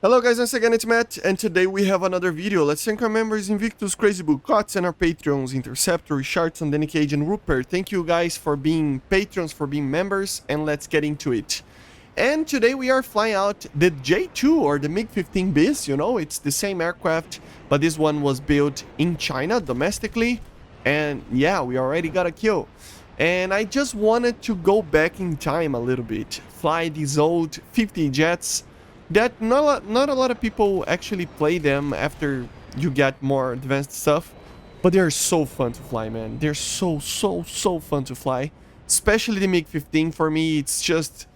Hello guys, once again it's Matt, and today we have another video. Let's thank our members Invictus, Crazy Book, Cots, and our Patreons, Interceptor, Richardson, Danny Cage, and Rupert. Thank you guys for being patrons, for being members, and let's get into it. And today we are flying out the J-2 or the MiG-15 bis, you know, it's the same aircraft, but this one was built in China domestically, and yeah, we already got a kill. And I just wanted to go back in time a little bit, fly these old 50 jets that not a lot of people actually play them after you get more advanced stuff, but they're so fun to fly, man. They're so fun to fly, especially the MiG-15. For me, it's just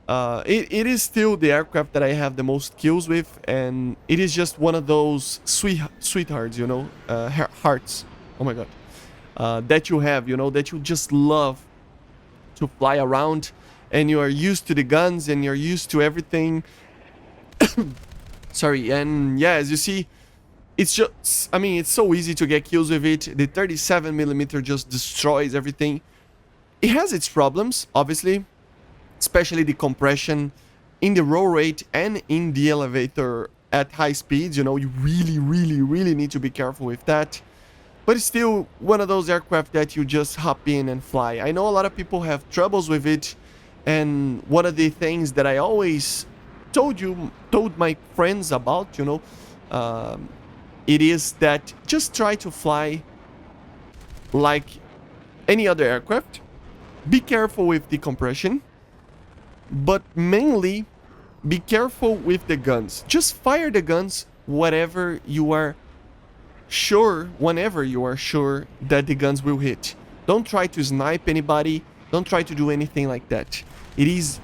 it is still the aircraft that I have the most kills with, and it is just one of those sweethearts, you know, hearts, oh my god, that you have, you know, that you just love to fly around, and you are used to the guns and you're used to everything. Sorry, and yeah, as you see, it's just, I mean, it's so easy to get kills with it. The 37mm just destroys everything. It has its problems, obviously, especially the compression in the roll rate and in the elevator at high speeds. You know, you really need to be careful with that. But it's still one of those aircraft that you just hop in and fly. I know a lot of people have troubles with it, and one of the things that I always told my friends about, you know, it is that just try to fly like any other aircraft. Be careful with the compression, but mainly be careful with the guns. Just fire the guns whenever you are sure that the guns will hit. Don't try to snipe anybody. Don't try to do anything like that. It is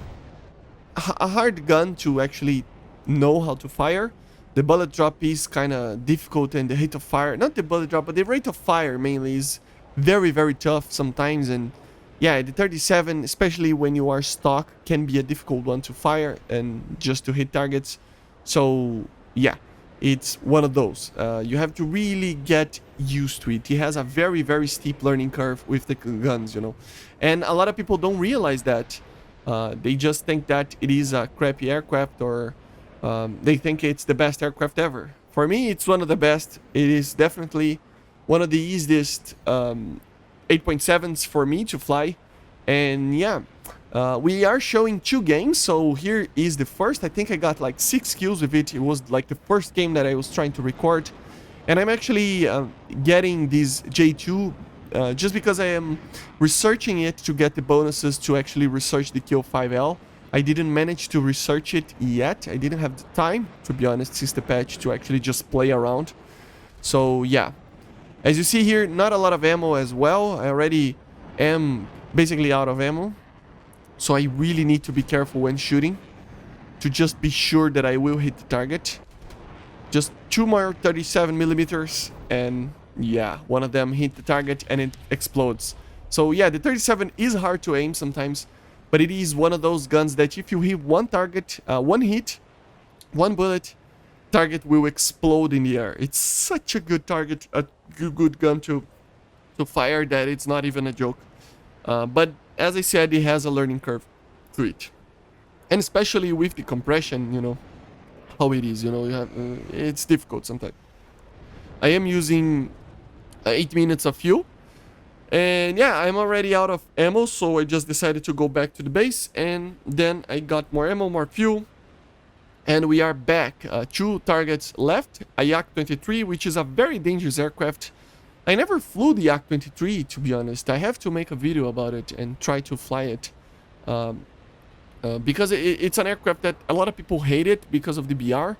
a hard gun to actually know how to fire. The bullet drop is kind of difficult, and the rate of fire, not the bullet drop, but the rate of fire mainly is very tough sometimes. And yeah, the 37, especially when you are stock, can be a difficult one to fire and just to hit targets. So yeah, it's one of those. You have to really get used to it. It has a very steep learning curve with the guns, you know, and a lot of people don't realize that. They just think that it is a crappy aircraft, or they think it's the best aircraft ever. For me, it's one of the best. It is definitely one of the easiest 8.7s for me to fly. And yeah, we are showing 2 games. So here is the first. I think I got like 6 kills with it. It was like the first game that I was trying to record. And I'm actually getting this J2 just because I am researching it to get the bonuses to actually research the Kill 5L. I didn't manage to research it yet. I didn't have the time, to be honest, since the patch, to actually just play around. So yeah, as you see here, not a lot of ammo as well. I already am basically out of ammo, so I really need to be careful when shooting to just be sure that I will hit the target. Just 2 more 37mm, and yeah, one of them hit the target and it explodes. So yeah, the 37 is hard to aim sometimes, but it is one of those guns that if you hit one target, one hit, one bullet, target will explode in the air. It's such a good target, a good gun to fire, that it's not even a joke. But as I said, it has a learning curve to it, and especially with the compression, you know how it is, you know, you have, it's difficult sometimes. I am using 8 minutes of fuel, and yeah, I'm already out of ammo, so I just decided to go back to the base, and then I got more ammo, more fuel, and we are back. 2 targets left. A Yak-23, which is a very dangerous aircraft. I never flew the Yak-23, to be honest. I have to make a video about it and try to fly it, because it's an aircraft that a lot of people hate it because of the BR.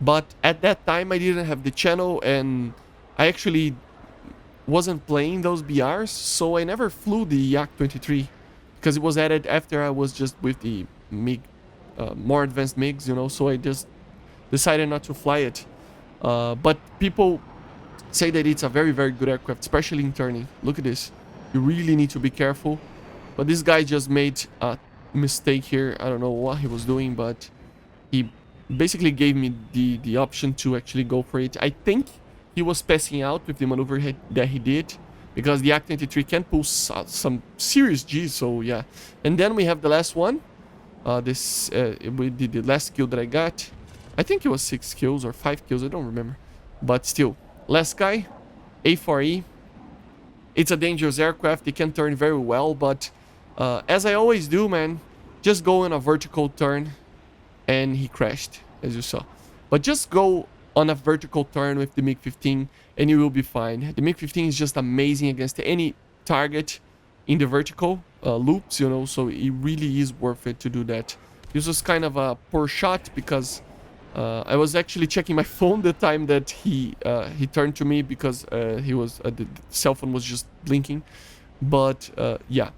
But at that time I didn't have the channel, and I actually wasn't playing those BRs, so I never flew the Yak-23 because it was added after I was just with the MiG, more advanced MiGs, you know, so I just decided not to fly it. But people say that it's a very good aircraft, especially in turning. Look at this. You really need to be careful. But this guy just made a mistake here. I don't know what he was doing, but he basically gave me the option to actually go for it. I think he was passing out with the maneuver that he did, because the Yak-23 can pull some serious G's, so yeah. And then we have the last one. With the last kill that I got. I think it was 6 kills or 5 kills, I don't remember. But still, last guy, A4E. It's a dangerous aircraft, it can turn very well, but as I always do, man, just go in a vertical turn, and he crashed, as you saw. But just go on a vertical turn with the MiG-15 and you will be fine. The MiG-15 is just amazing against any target in the vertical loops, you know, so it really is worth it to do that. This was kind of a poor shot because I was actually checking my phone the time that he turned to me, because the cell phone was just blinking. But yeah,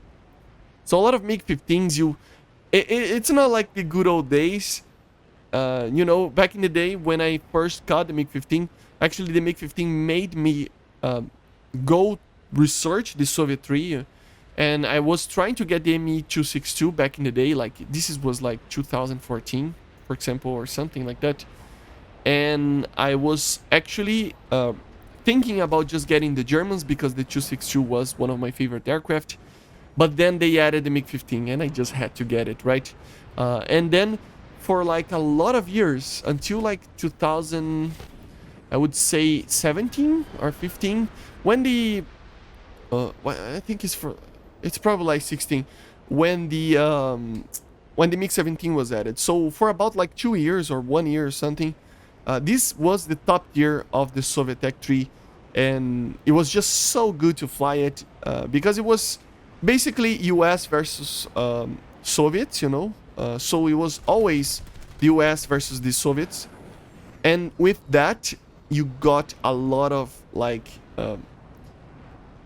so a lot of MiG-15s, it's not like the good old days. You know, back in the day when I first got the MiG-15, actually the MiG-15 made me go research the Soviet 3, and I was trying to get the Me-262 back in the day, like was like 2014, for example, or something like that. And I was actually thinking about just getting the Germans because the 262 was one of my favorite aircraft. But then they added the MiG-15 and I just had to get it, right? And then for like a lot of years, until like 2000, I would say 17 or 15, when the I think it's probably like 16, when the MiG-17 was added. So for about like 2 years or 1 year or something, this was the top tier of the Soviet Tech 3, and it was just so good to fly it because it was basically US versus Soviets, you know. So it was always the US versus the Soviets, and with that you got a lot of like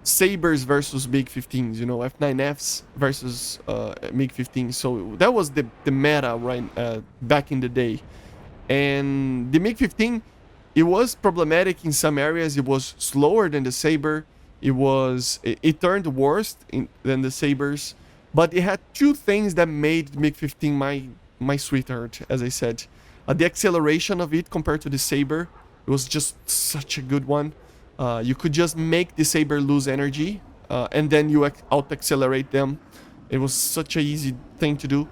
Sabres versus MiG-15s, you know, F9Fs versus MiG-15. So that was the meta, right, back in the day. And the MiG-15, it was problematic in some areas. It was slower than the Sabre. It turned worse than the Sabres. But it had two things that made MiG-15 my sweetheart, as I said. The acceleration of it compared to the Sabre, it was just such a good one. You could just make the Sabre lose energy, and then you out-accelerate them. It was such an easy thing to do.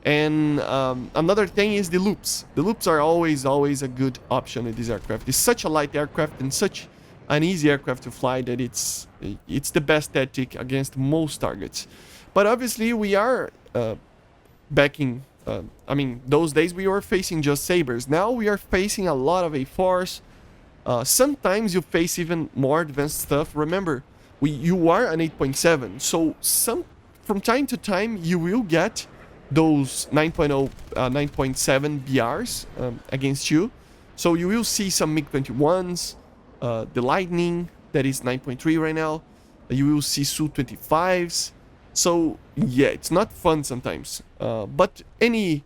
And another thing is the loops. The loops are always a good option in this aircraft. It's such a light aircraft and such an easy aircraft to fly that it's the best tactic against most targets. But obviously we are backing... I mean, those days we were facing just Sabres. Now we are facing a lot of A4s. Sometimes you face even more advanced stuff. Remember, you are an 8.7, so from time to time you will get those 9.0, 9.7 BRs against you. So you will see some MiG-21s, the Lightning that is 9.3 right now. You will see Su-25s. So yeah, it's not fun sometimes. But any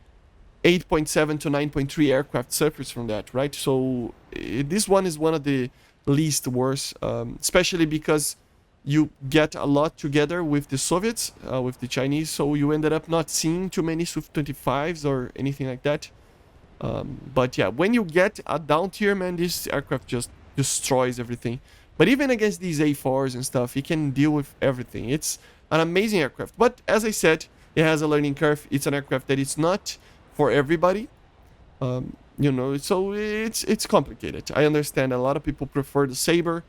8.7 to 9.3 aircraft suffers from that, right? So this one is one of the least worst, especially because you get a lot together with the Soviets, with the Chinese, so you ended up not seeing too many Su-25s or anything like that. But yeah, when you get a down tier, man, this aircraft just destroys everything. But even against these A4s and stuff, it can deal with everything. It's an amazing aircraft. But as I said, it has a learning curve. It's an aircraft that it's not for everybody. You know, so it's complicated. I understand a lot of people prefer the Sabre.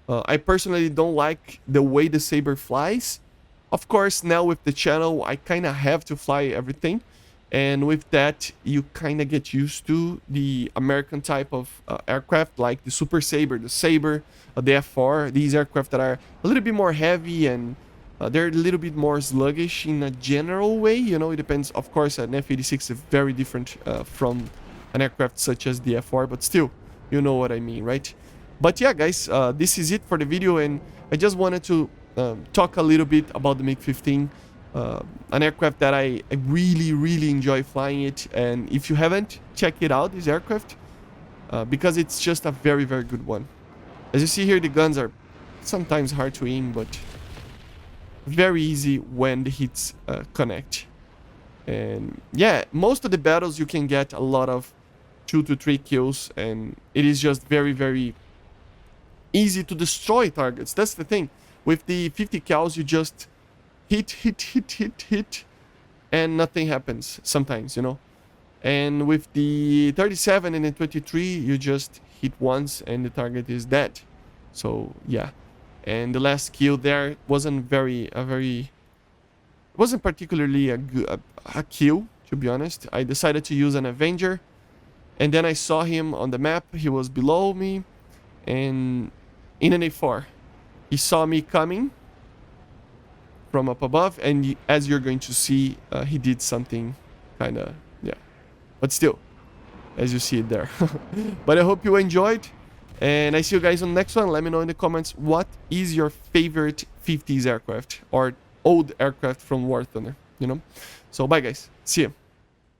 I personally don't like the way the Sabre flies. Of course, now with the channel, I kind of have to fly everything. And with that, you kind of get used to the American type of aircraft, like the Super Sabre, the Sabre, the F4. These aircraft that are a little bit more heavy and they're a little bit more sluggish in a general way. You know, it depends. Of course, an F-86 is very different from an aircraft such as the F4, but still, you know what I mean, right? But yeah, guys, this is it for the video, and I just wanted to talk a little bit about the MiG-15, an aircraft that I really enjoy flying it. And if you haven't, check it out, this aircraft, because it's just a very good one. As you see here, the guns are sometimes hard to aim, but very easy when the hits connect. And yeah, most of the battles you can get a lot of 2 to 3 kills, and it is just very easy to destroy targets. That's the thing. With the 50 cals, you just hit, and nothing happens sometimes, you know. And with the 37 and the 23, you just hit once and the target is dead. So yeah. And the last kill there wasn't wasn't particularly a kill, to be honest. I decided to use an Avenger, and then I saw him on the map. He was below me, and in an A4, he saw me coming from up above, and as you're going to see, he did something kind of, yeah. But still, as you see it there. But I hope you enjoyed, and I see you guys on the next one. Let me know in the comments what is your favorite 50s aircraft or old aircraft from War Thunder, you know? So bye guys, see you.